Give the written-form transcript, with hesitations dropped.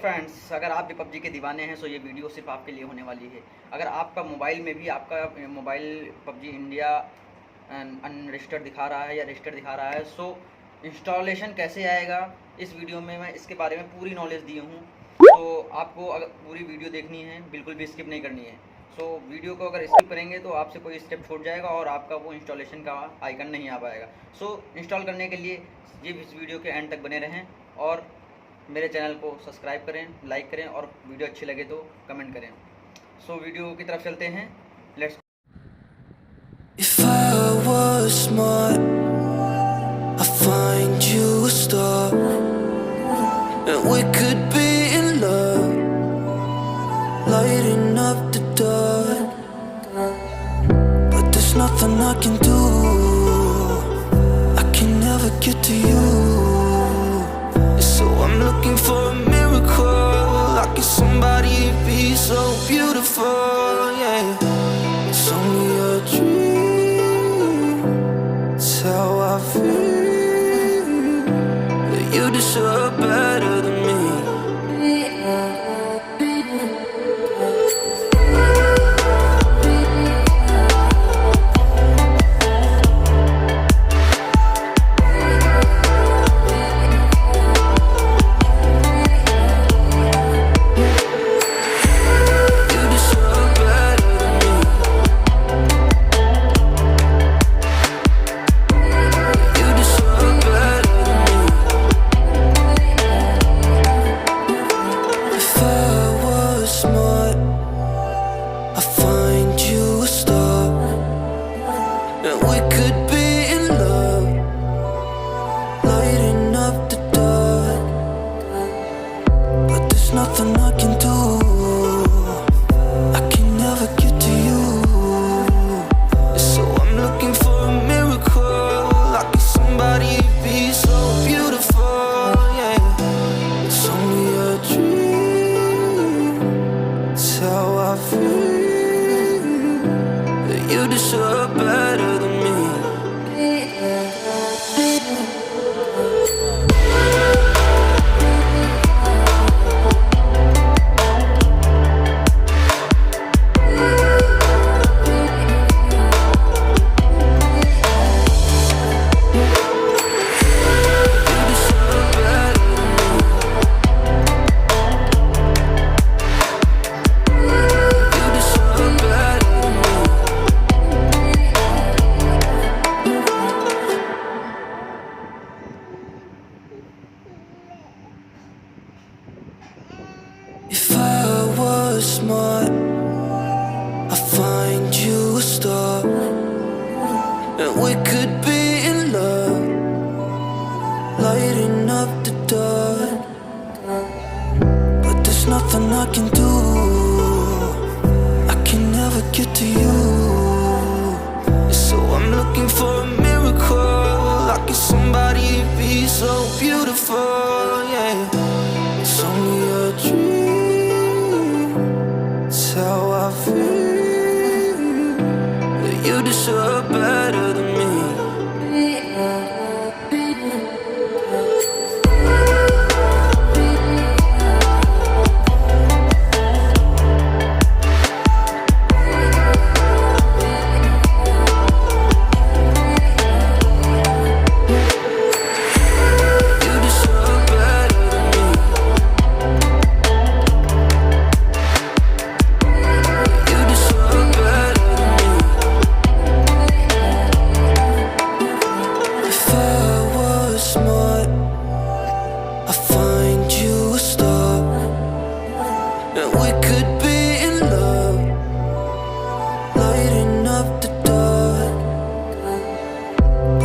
Friends, अगर आप भी पबजी के दीवाने हैं तो ये वीडियो सिर्फ आपके लिए होने वाली है। अगर आपका मोबाइल में भी आपका मोबाइल पबजी इंडिया अनरजिस्टर्ड दिखा रहा है या रजिस्टर्ड दिखा रहा है, सो इंस्टॉलेशन कैसे आएगा इस वीडियो में मैं इसके बारे में पूरी नॉलेज दी हूँ। तो आपको अगर पूरी वीडियो देखनी है, बिल्कुल भी स्किप नहीं करनी है। सो वीडियो को अगर स्किप करेंगे तो आपसे कोई स्टेप छूट जाएगा और आपका वो इंस्टॉलेशन का आइकन नहीं आ पाएगा। सो इंस्टॉल करने के लिए ये इस वीडियो के एंड तक बने रहें और मेरे चैनल को सब्सक्राइब करें, लाइक करें और वीडियो अच्छी लगे तो कमेंट करें। सो वीडियो की तरफ चलते हैं, let's. If I was smart, I'd find you a star, and we could be in love, lighting up the dark. But there's nothing I can do, I can never get to you. So I'm looking for a miracle, like if somebody be so beautiful, yeah. It's only a dream, it's how I feel, that you deserve better than me. Nothing I can do, I can never get to you. So I'm looking for a miracle, like if somebody be so beautiful, yeah. It's only a dream, it's how I feel, that you deserve better than me. If I was smart, I'd find you a star, and we could be in love, lighting up the dark. But there's nothing I can do, I can never get to you. So I'm looking for a miracle, like if somebody be so beautiful, yeah. It's only a dream, it's how I feel, that you deserve better than me. We could